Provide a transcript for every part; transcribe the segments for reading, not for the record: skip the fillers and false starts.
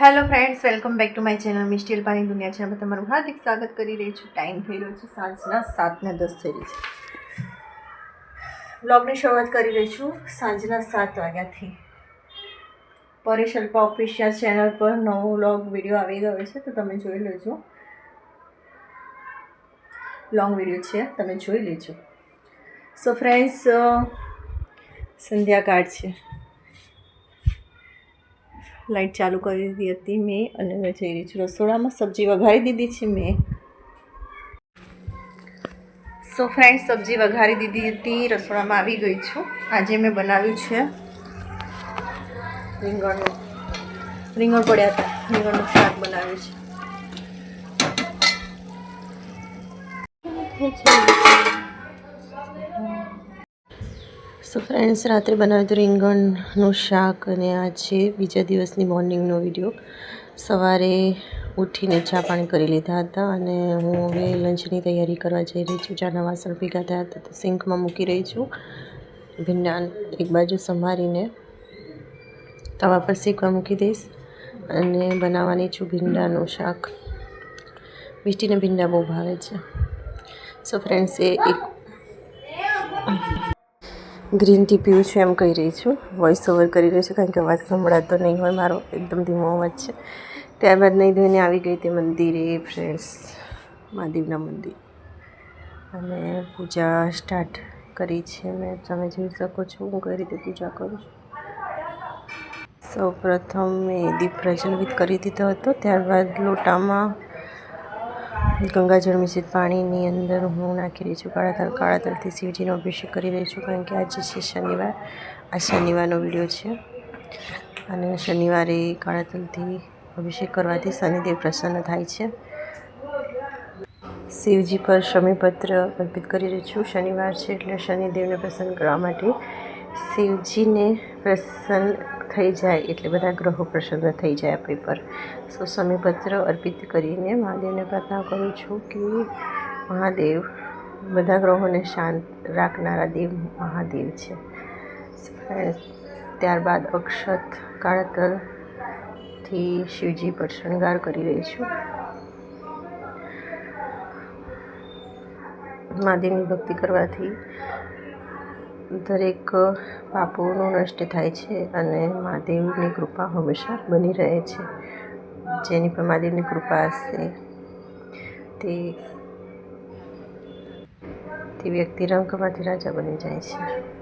Hello friends, welcome back to my channel Misty અલ્પાની દુનિયા ચેનલમાં તમારું હાર્દિક સ્વાગત કરી રહી છું. ટાઈમ થઈ રહ્યો છે સાંજના 7:10 થઈ રહી છે. વ્લોગની શરૂઆત કરી રહી છું સાંજના 7 વાગ્યાથી. પરેશ અલ્પા ઓફિશિયલ ચેનલ પર નવો વ્લોગ વિડીયો આવી ગયો છે, તો તમે જોઈ લેજો. લોંગ વિડીયો છે, તમે જોઈ લેજો. સો ફ્રેન્ડ્સ, સંધ્યાકાળ છે. લાઇટ ચાલુ કરી દીધી હતી મેં અને મેં જઈ રહી છું રસોડામાં. સબ્જી વઘારી દીધી છે મેં. સો ફ્રેન્ડ્સ, સબ્જી વઘારી દીધી હતી, રસોડામાં આવી ગઈ છું. આજે મેં બનાવ્યું છે રીંગણ પડ્યા હતા, રીંગણનું શાક બનાવ્યું છે. સો ફ્રેન્ડ્સ, રાત્રે બનાવ્યું હતું રીંગણનું શાક અને આ છે બીજા દિવસની મોર્નિંગનો વિડીયો. સવારે ઉઠીને ચા પાણી કરી લીધા હતા અને હું હવે લંચની તૈયારી કરવા જઈ રહી છું. ચાના વાસણ ભેગા થયા હતા તો સિંકમાં મૂકી રહી છું. ભીંડા એક બાજુ સંભાળીને તવા પર શેકવા મૂકી દઈશ અને બનાવવાની છું ભીંડાનું શાક. મીઠીને ભીંડા બહુ ભાવે છે. સો ફ્રેન્ડ્સ, એક ગ્રીન ટી પીવું છું એમ કહી રહી છું. વોઇસ ઓવર કરી રહી છું કારણ કે અવાજ સંભળાતો નહીં હોય, મારો એકદમ ધીમો અવાજ છે. ત્યારબાદ નહીં ધોઈને આવી ગઈ તે મંદિરે ફ્રેન્ડ્સ, મહાદેવના મંદિર, અને પૂજા સ્ટાર્ટ કરી છે મેં. તમે જોઈ શકો છો હું કઈ રીતે પૂજા કરું છું. સૌ પ્રથમ મેં દીપ પ્રજ્વલિત કરી દીધો હતો. ત્યારબાદ લોટામાં ગંગાજળ મિશ્રિત પાણીની અંદર હું નાખી રહી છું કાળા તલથી શિવજીનો અભિષેક કરી રહી છું કારણ કે આજે છે શનિવાર. આ શનિવારનો વિડીયો છે અને શનિવારે કાળા તલથી અભિષેક કરવાથી શનિદેવ પ્રસન્ન થાય છે. શિવજી પર શમીપત્ર અર્પિત કરી રહી છું. શનિવાર છે એટલે શનિદેવને પ્રસન્ન કરવા માટે, શિવજીને પ્રસન્ન થઈ જાય એટલે બધા ગ્રહો પ્રસન્ન થઈ જાય આપણી પર. સો શમીપત્ર અર્પિત કરીને મહાદેવને પ્રાર્થના કરું છું કે મહાદેવ બધા ગ્રહોને શાંત રાખનારા દેવ મહાદેવ છે. ત્યારબાદ અક્ષત કાળા તલથી શિવજી પર શણગાર કરી રહી છું. મહાદેવની ભક્તિ કરવાથી દરેક પાપોનું નષ્ટ થાય છે અને મહાદેવની કૃપા હંમેશા બની રહે છે. જેની પર મહાદેવની કૃપા હશે તે વ્યક્તિ રંગમાંથી રાજા બની જાય છે.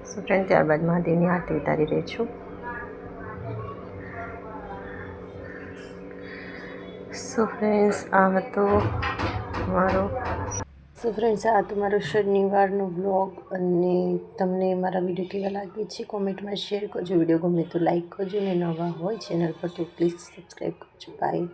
સો ફ્રેન્ડ, ત્યારબાદ મહાદેવની આરતી ઉતારી રહી છું. સો ફ્રેન્ડ્સ, આ હતો મારો શનિવારનો બ્લોગ અને તમને મારા વિડીયો કેવા લાગે છે કોમેન્ટમાં શેર કરજો. વિડીયો ગમે તો લાઈક કરજો અને નવા હોય ચેનલ પર તો પ્લીઝ સબસ્ક્રાઈબ કરજો. બાય.